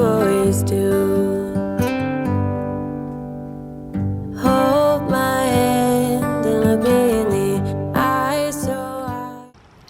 you always do. Hold my hand and look me in the eye so I...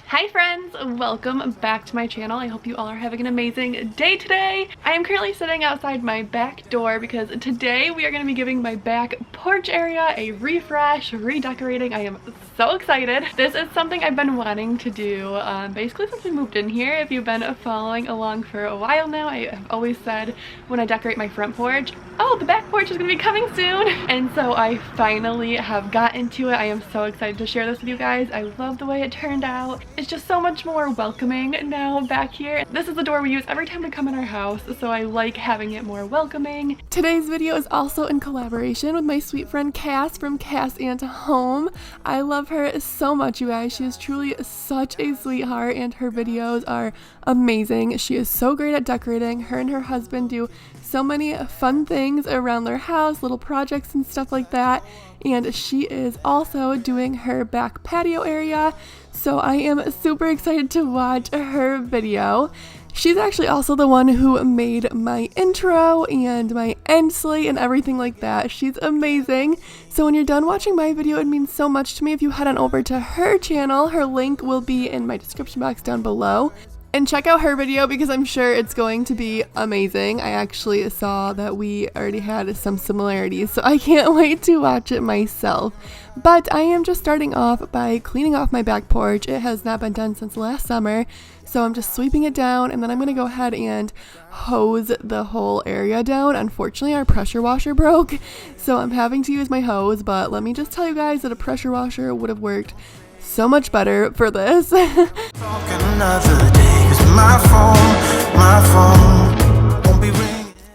Hi friends, welcome back to my channel. I hope you all are having an amazing day today. I am currently sitting outside my back door because today we are going to be giving my back porch area a refresh, redecorating. I am so excited. This is something I've been wanting to do basically since we moved in here. If you've been following along for a while now, I have always said when I decorate my front porch, oh, the back porch is going to be coming soon. And so I finally have gotten to it. I am so excited to share this with you guys. I love the way it turned out. It's just so much more welcoming now back here. This is the door we use every time we come in our house, so I like having it more welcoming. Today's video is also in collaboration with my sweet friend Cass from Cass and Home. I love her so much, you guys. She is truly such a sweetheart and her videos are amazing. She is so great at decorating. Her and her husband do so many fun things around their house, little projects and stuff like that. And she is also doing her back patio area, so I am super excited to watch her video. She's actually also the one who made my intro and my end slate and everything like that. She's amazing. So when you're done watching my video, it means so much to me if you head on over to her channel. Her link will be in my description box down below. And check out her video because I'm sure it's going to be amazing. I actually saw that we already had some similarities, so I can't wait to watch it myself. But I am just starting off by cleaning off my back porch. It has not been done since last summer, so I'm just sweeping it down, and then I'm going to go ahead and hose the whole area down. Unfortunately, our pressure washer broke, so I'm having to use my hose, but let me just tell you guys that a pressure washer would have worked so much better for this.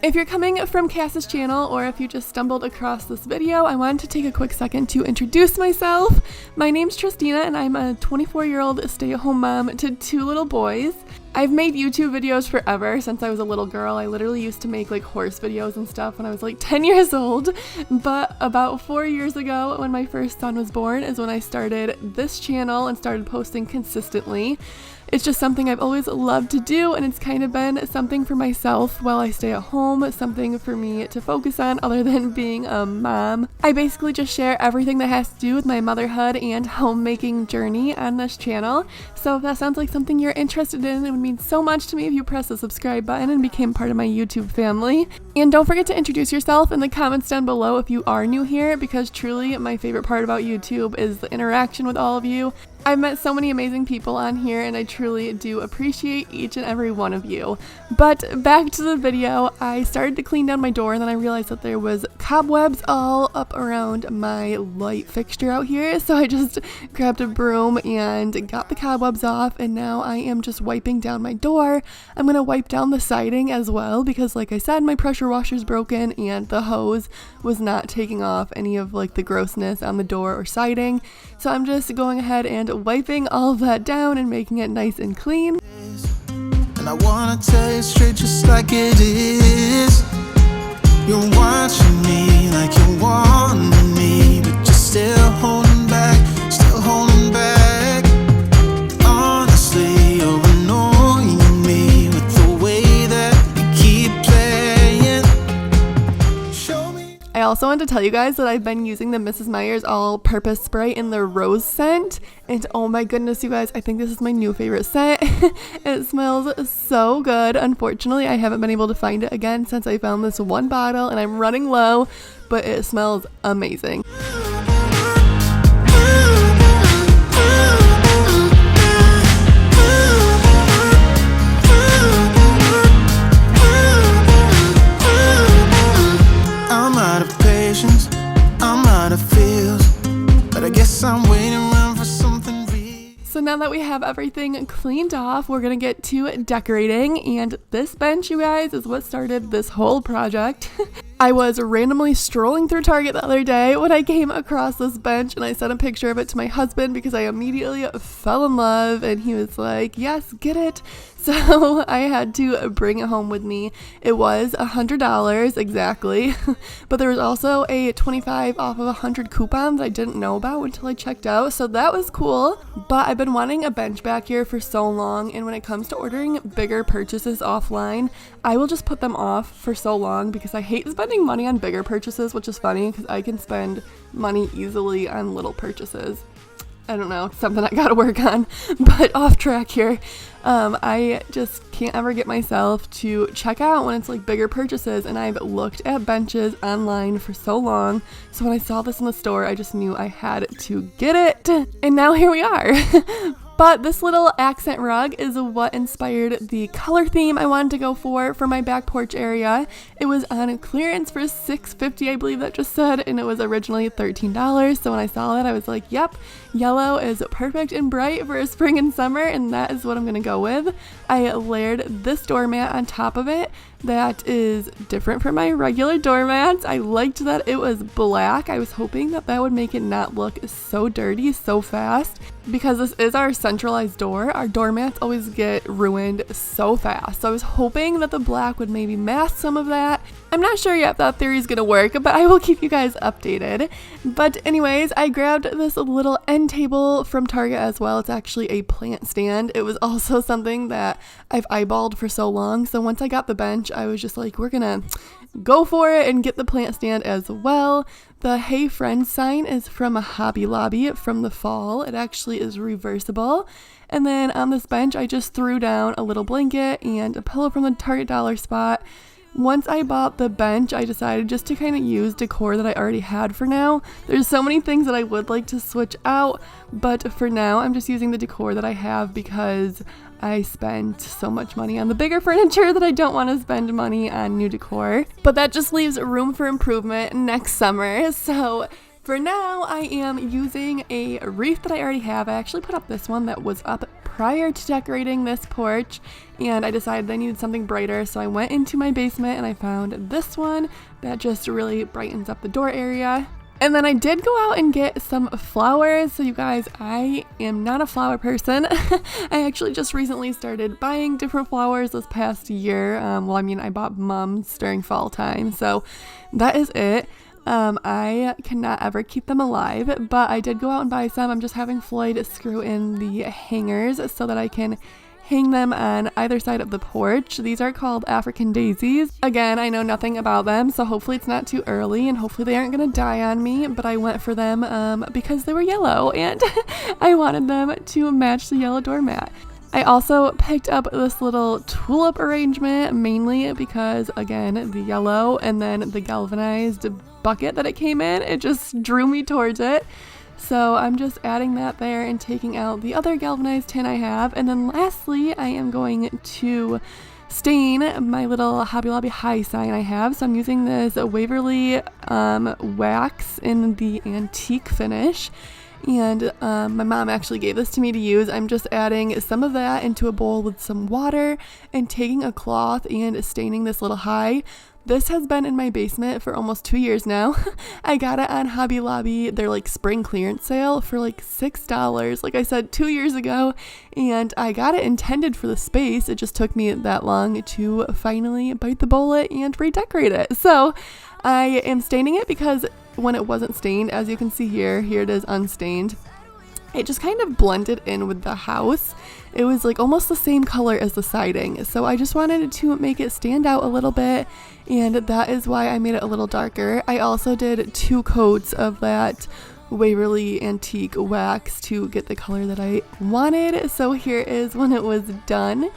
If you're coming from Cass's channel, or if you just stumbled across this video, I wanted to take a quick second to introduce myself. My name's Tristina and I'm a 24-year-old stay-at-home mom to 2 little boys. I've made YouTube videos forever, since I was a little girl. I literally used to make like horse videos and stuff when I was like 10 years old. But about 4 years ago, when my first son was born, is when I started this channel and started posting consistently. It's just something I've always loved to do, and it's kind of been something for myself while I stay at home, something for me to focus on other than being a mom. I basically just share everything that has to do with my motherhood and homemaking journey on this channel. So if that sounds like something you're interested in, it would mean so much to me if you press the subscribe button and became part of my YouTube family. And don't forget to introduce yourself in the comments down below if you are new here, because truly my favorite part about YouTube is the interaction with all of you. I've met so many amazing people on here and I truly do appreciate each and every one of you. But back to the video, I started to clean down my door and then I realized that there was cobwebs all up around my light fixture out here. So I just grabbed a broom and got the cobwebs off, and now I am just wiping down my door. I'm going to wipe down the siding as well because, like I said, my pressure washer's broken and the hose was not taking off any of like the grossness on the door or siding. So I'm just going ahead and wiping all of that down and making it nice and clean. And I wanna tell you straight just like it is. You're watching me like you want me, but you're still holding back, still holding back. Honestly, you're annoying me with the way that you keep playing. Show me. I also want to tell you guys that I've been using the Mrs. Meyer's all-purpose spray in the rose scent, and oh my goodness, you guys, I think this is my new favorite scent. It smells so good. Unfortunately, I haven't been able to find it again since I found this one bottle, and I'm running low, but it smells amazing. I'm out of patience, I'm out of feels, but I guess I'm waiting around for something real. So now that we have everything cleaned off, we're gonna get to decorating, and this bench, you guys, is what started this whole project. I was randomly strolling through Target the other day when I came across this bench, and I sent a picture of it to my husband because I immediately fell in love, and he was like, yes, get it. So I had to bring it home with me. It was $100 exactly, but there was also a 25 off of 100 coupon that I didn't know about until I checked out, so that was cool. But I've been wanting a bench back here for so long, and when it comes to ordering bigger purchases offline, I will just put them off for so long because I hate spending money on bigger purchases, which is funny because I can spend money easily on little purchases. I don't know, it's something I gotta work on, but off track here. I just can't ever get myself to check out when it's like bigger purchases, and I've looked at benches online for so long, so when I saw this in the store, I just knew I had to get it, and now here we are. But this little accent rug is what inspired the color theme I wanted to go for my back porch area. It was on clearance for $6.50, I believe that just said, and it was originally $13. So when I saw that, I was like, yep, yellow is perfect and bright for spring and summer, and that is what I'm gonna go with. I layered this doormat on top of it that is different from my regular doormats. I liked that it was black. I was hoping that that would make it not look so dirty so fast. Because this is our centralized door, our doormats always get ruined so fast. So I was hoping that the black would maybe mask some of that. I'm not sure yet if that theory is going to work, but I will keep you guys updated. But anyways, I grabbed this little end table from Target as well. It's actually a plant stand. It was also something that I've eyeballed for so long. So once I got the bench, I was just like, we're going to go for it and get the plant stand as well. The Hey Friends sign is from a Hobby Lobby from the fall. It actually is reversible. And then on this bench, I just threw down a little blanket and a pillow from the Target dollar spot. Once I bought the bench, I decided just to kind of use decor that I already had for now. There's so many things that I would like to switch out, but for now, I'm just using the decor that I have because I spent so much money on the bigger furniture that I don't want to spend money on new decor. But that just leaves room for improvement next summer. So for now, I am using a wreath that I already have. I actually put up this one that was up prior to decorating this porch, and I decided I needed something brighter, so I went into my basement and I found this one that just really brightens up the door area. And then I did go out and get some flowers. So you guys, I am not a flower person. I actually just recently started buying different flowers this past year. Well, I mean, I bought mums during fall time, so that is it. I cannot ever keep them alive, but I did go out and buy some. I'm just having Floyd screw in the hangers so that I can hang them on either side of the porch. These are called African daisies. Again, I know nothing about them, so hopefully it's not too early and hopefully they aren't gonna die on me, but I went for them because they were yellow and I wanted them to match the yellow doormat. I also picked up this little tulip arrangement mainly because, again, the yellow and then the galvanized bucket that it came in, it just drew me towards it. So I'm just adding that there and taking out the other galvanized tin I have. And then lastly, I am going to stain my little Hobby Lobby high sign I have. So I'm using this Waverly wax in the antique finish. And my mom actually gave this to me to use. I'm just adding some of that into a bowl with some water and taking a cloth and staining this little high. This has been in my basement for almost 2 years now. I got it on Hobby Lobby, their like spring clearance sale for like $6, like I said, 2 years ago, and I got it intended for the space. It just took me that long to finally bite the bullet and redecorate it. So I am staining it because when it wasn't stained, as you can see here it is unstained. It just kind of blended in with the house. It was like almost the same color as the siding. So I just wanted to make it stand out a little bit, and that is why I made it a little darker. I also did 2 coats of that Waverly antique wax to get the color that I wanted. So here is when it was done.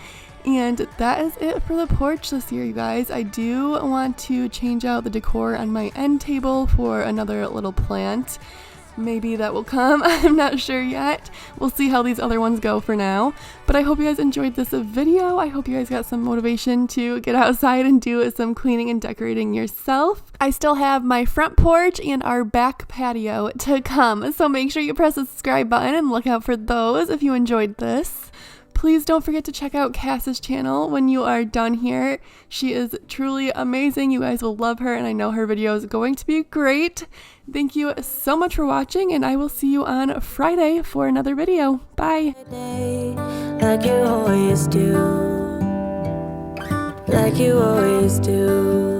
And that is it for the porch this year, you guys. I do want to change out the decor on my end table for another little plant. Maybe that will come. I'm not sure yet. We'll see how these other ones go for now. But I hope you guys enjoyed this video. I hope you guys got some motivation to get outside and do some cleaning and decorating yourself. I still have my front porch and our back patio to come. So make sure you press the subscribe button and look out for those if you enjoyed this. Please don't forget to check out Cass's channel when you are done here. She is truly amazing. You guys will love her, and I know her video is going to be great. Thank you so much for watching, and I will see you on Friday for another video. Bye. Like you always do. Like you always do.